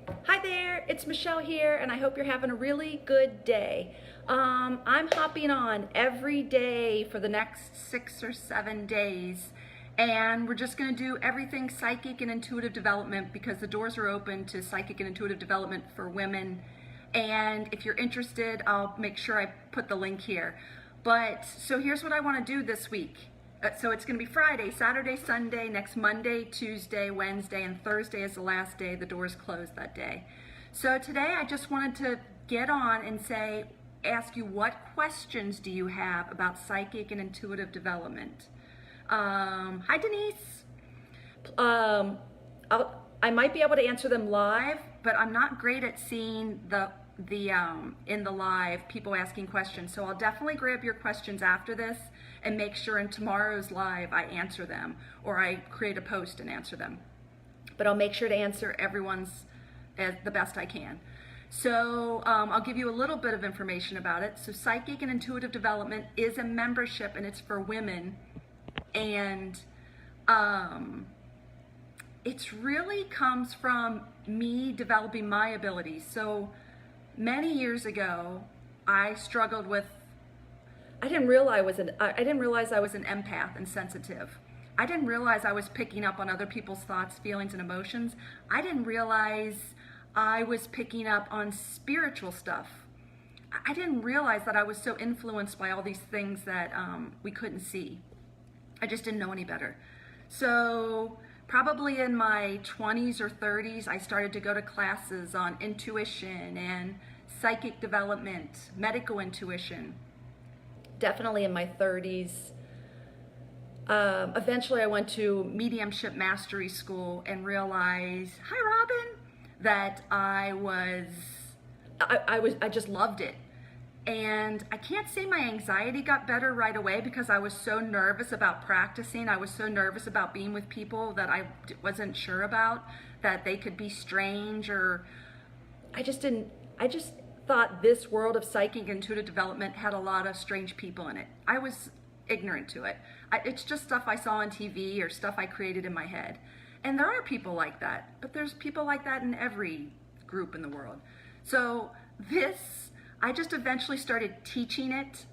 Hi there, it's Michelle here, and I hope you're having a really good day. I'm hopping on every day for the next 6 or 7 days, and we're just going to do everything psychic and intuitive development because the doors are open to psychic and intuitive development for women. And if you're interested, I'll make sure I put the link here. But so here's what I want to do this week. So it's going to be Friday, Saturday, Sunday, next Monday, Tuesday, Wednesday, and Thursday is the last day. The doors close that day. So today I just wanted to get on and ask you, what questions do you have about psychic and intuitive development? Hi Denise. I might be able to answer them live, but I'm not great at seeing in the live people asking questions. So I'll definitely grab your questions after this and make sure in tomorrow's live I answer them, or I create a post and answer them. But I'll make sure to answer everyone's as the best I can. So I'll give you a little bit of information about it. So Psychic and Intuitive Development is a membership, and it's for women. And it really comes from me developing my abilities. So many years ago, I struggled with, I didn't realize I was an empath and sensitive. I didn't realize I was picking up on other people's thoughts, feelings, and emotions. I didn't realize I was picking up on spiritual stuff. I didn't realize that I was so influenced by all these things that we couldn't see. I just didn't know any better. So probably in my 20s or 30s, I started to go to classes on intuition and psychic development, medical intuition. Definitely in my 30s. Eventually I went to mediumship mastery school and realized, hi Robin, that I just loved it. And I can't say my anxiety got better right away because I was so nervous about practicing. I was so nervous about being with people that I wasn't sure about, that they could be strange, or I just thought this world of psychic and intuitive development had a lot of strange people in it. I was ignorant to it. It's just stuff I saw on TV or stuff I created in my head. And there are people like that, but there's people like that in every group in the world. So I just eventually started teaching it.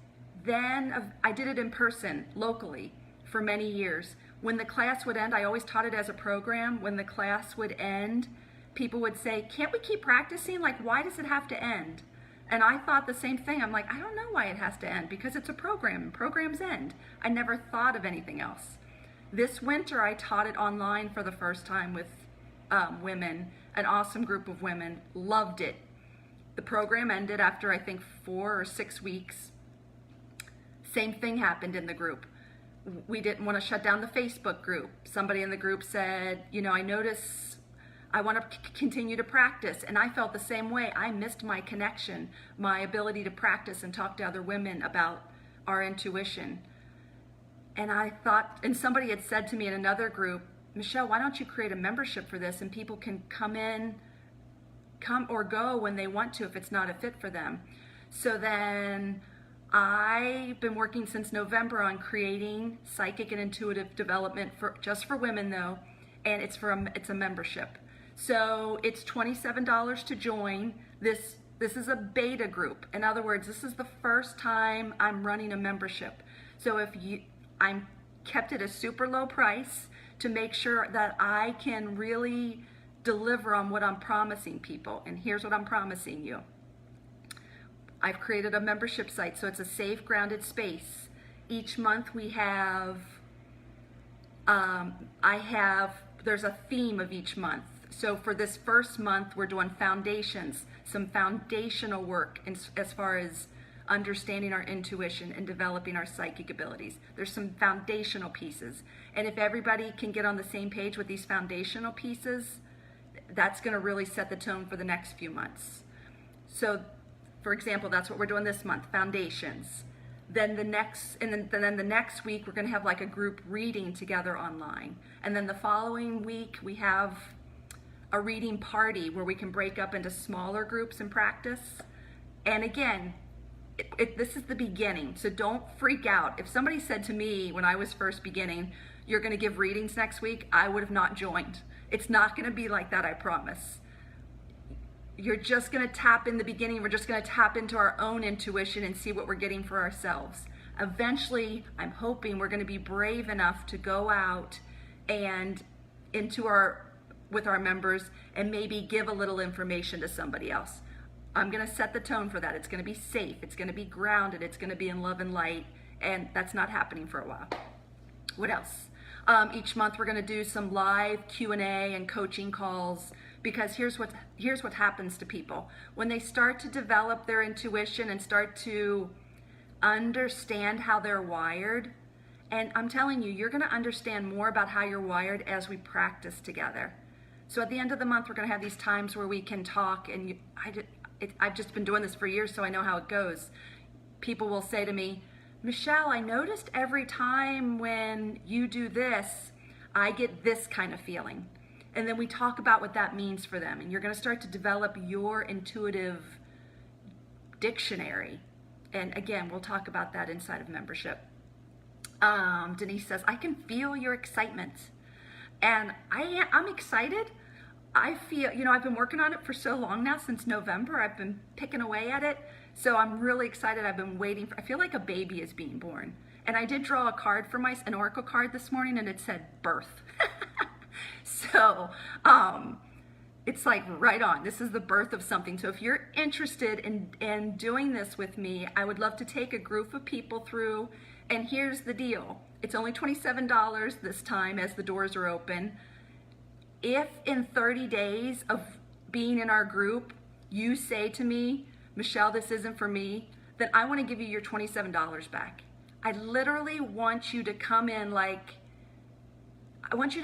Then I did it in person, locally, for many years. When the class would end, I always taught it as a program. When the class would end, people would say, can't we keep practicing? Like, why does it have to end? And I thought the same thing. I'm like, I don't know why it has to end, because it's a program and programs end. I never thought of anything else. This winter, I taught it online for the first time with women, an awesome group of women, loved it. The program ended after I think 4 or 6 weeks. Same thing happened in the group. We didn't want to shut down the Facebook group. Somebody in the group said, I notice I want to continue to practice. And I felt the same way. I missed my connection, my ability to practice and talk to other women about our intuition. And I thought, and somebody had said to me in another group, Michelle, why don't you create a membership for this and people can come or go when they want to if it's not a fit for them. So then I've been working since November on creating psychic and intuitive development just for women though, and it's a membership. So it's $27 to join. This is a beta group. In other words, this is the first time I'm running a membership. So I'm kept at a super low price to make sure that I can really deliver on what I'm promising people. And here's what I'm promising you. I've created a membership site, so it's a safe, grounded space. Each month we have, there's a theme of each month. So for this first month, we're doing foundations, some foundational work as far as understanding our intuition and developing our psychic abilities. There's some foundational pieces. And if everybody can get on the same page with these foundational pieces, that's going to really set the tone for the next few months. So, for example, that's what we're doing this month, foundations. Then the next week, we're going to have like a group reading together online. And then the following week, we have a reading party where we can break up into smaller groups and practice. And again, this is the beginning, so don't freak out. If somebody said to me when I was first beginning, you're going to give readings next week, I would have not joined. It's not going to be like that, I promise. you're just going to tap in the beginning. We're just going to tap into our own intuition and see what we're getting for ourselves. Eventually, I'm hoping we're going to be brave enough to go out and with our members and maybe give a little information to somebody else. I'm going to set the tone for that. It's going to be safe. It's going to be grounded. It's going to be in love and light. And that's not happening for a while. What else? Each month we're going to do some live Q&A and coaching calls, because here's what happens to people. When they start to develop their intuition and start to understand how they're wired, and I'm telling you, you're going to understand more about how you're wired as we practice together. So at the end of the month, we're going to have these times where we can talk, and I've just been doing this for years, so I know how it goes. People will say to me, Michelle, I noticed every time when you do this, I get this kind of feeling. And then we talk about what that means for them. And you're going to start to develop your intuitive dictionary. And again, we'll talk about that inside of membership. Denise says, I can feel your excitement. And I'm excited. I feel, I've been working on it for so long now, since November. I've been picking away at it. So I'm really excited. I've been waiting I feel like a baby is being born. And I did draw a card for an oracle card this morning, and it said birth. So it's like right on. This is the birth of something. So if you're interested in doing this with me, I would love to take a group of people through. And here's the deal. It's only $27 this time as the doors are open. If in 30 days of being in our group, you say to me, Michelle, this isn't for me, then I want to give you your $27 back. I literally want you to come in I want you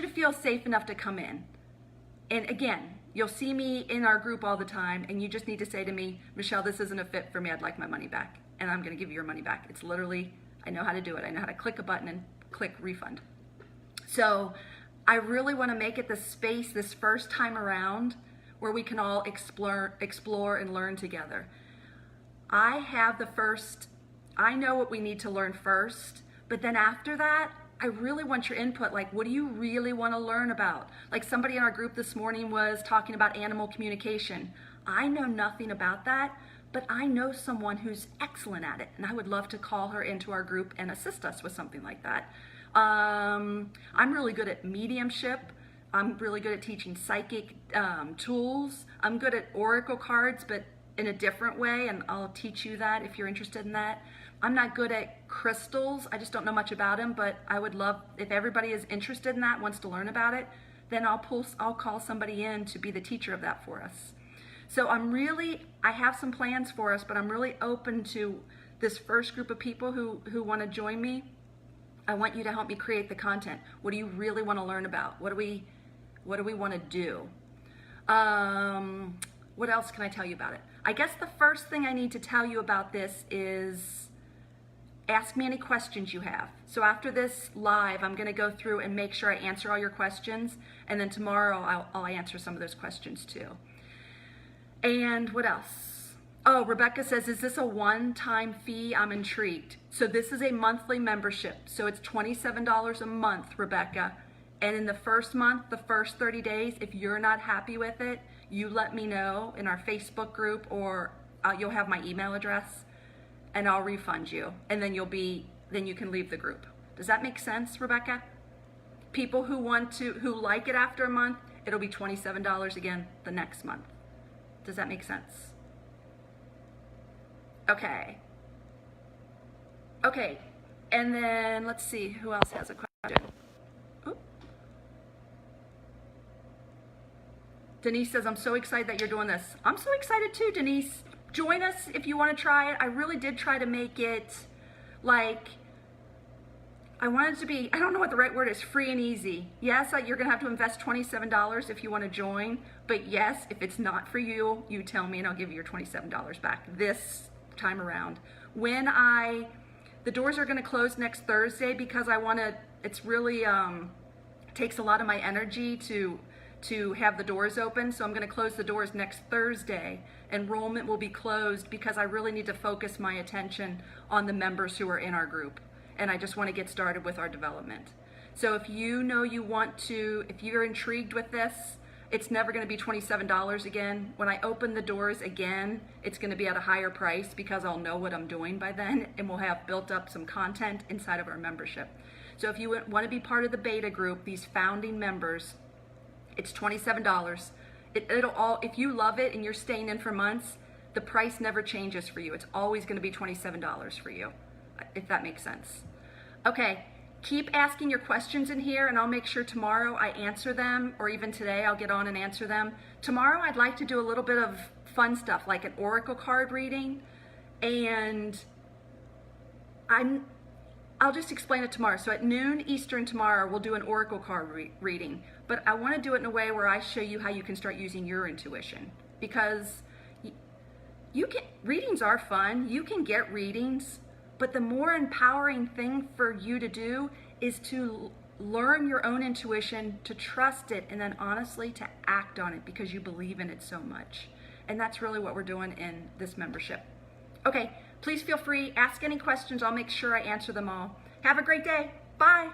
to feel safe enough to come in. And again, you'll see me in our group all the time, and you just need to say to me, Michelle, this isn't a fit for me. I'd like my money back. And I'm going to give you your money back. It's literally, I know how to do it. I know how to click a button and click refund. So I really want to make it the space this first time around where we can all explore and learn together. I know what we need to learn first, but then after that, I really want your input. Like, what do you really want to learn about? Like, somebody in our group this morning was talking about animal communication. I know nothing about that, but I know someone who's excellent at it, and I would love to call her into our group and assist us with something like that. I'm really good at mediumship. I'm really good at teaching psychic tools. I'm good at oracle cards, but in a different way, and I'll teach you that if you're interested in that. I'm not good at crystals. I just don't know much about them, but I would love, if everybody is interested in that, wants to learn about it, then I'll call somebody in to be the teacher of that for us. So I have some plans for us, but I'm really open to this first group of people who want to join me. I want you to help me create the content. What do you really want to learn about? What do we want to do? What else can I tell you about it? I guess the first thing I need to tell you about this is ask me any questions you have. So after this live, I'm going to go through and make sure I answer all your questions, and then tomorrow I'll answer some of those questions too. And what else? Oh, Rebecca says, is this a one-time fee? I'm intrigued. So this is a monthly membership. So it's $27 a month, Rebecca. And in the first month, the first 30 days, if you're not happy with it, you let me know in our Facebook group, or you'll have my email address, and I'll refund you. And then then you can leave the group. Does that make sense, Rebecca? People who like it after a month, it'll be $27 again the next month. Does that make sense? Okay. Okay, and then let's see who else has a question. Ooh. Denise says, I'm so excited that you're doing this. I'm so excited too, Denise. Join us if you want to try it. I really did try to make it I wanted it to be, I don't know what the right word is, free and easy. Yes, you're going to have to invest $27 if you want to join, but yes, if it's not for you, you tell me and I'll give you your $27 back this time around. The doors are going to close next Thursday because it's really takes a lot of my energy to have the doors open, so I'm going to close the doors next Thursday. Enrollment will be closed because I really need to focus my attention on the members who are in our group, and I just want to get started with our development. So if you know if you're intrigued with this it's never going to be $27 again. When I open the doors again, it's going to be at a higher price because I'll know what I'm doing by then, and we'll have built up some content inside of our membership. So if you want to be part of the beta group, these founding members, it's $27. If you love it and you're staying in for months, the price never changes for you. It's always going to be $27 for you, if that makes sense. Okay, keep asking your questions in here, and I'll make sure tomorrow I answer them, or even today I'll get on and answer them. Tomorrow I'd like to do a little bit of fun stuff like an oracle card reading, and I'll just explain it tomorrow. So at noon Eastern tomorrow, we'll do an oracle card reading, but I want to do it in a way where I show you how you can start using your intuition, because readings are fun. You can get readings, but the more empowering thing for you to do is to learn your own intuition, to trust it, and then honestly to act on it because you believe in it so much. And that's really what we're doing in this membership. Okay, please feel free, ask any questions. I'll make sure I answer them all. Have a great day. Bye.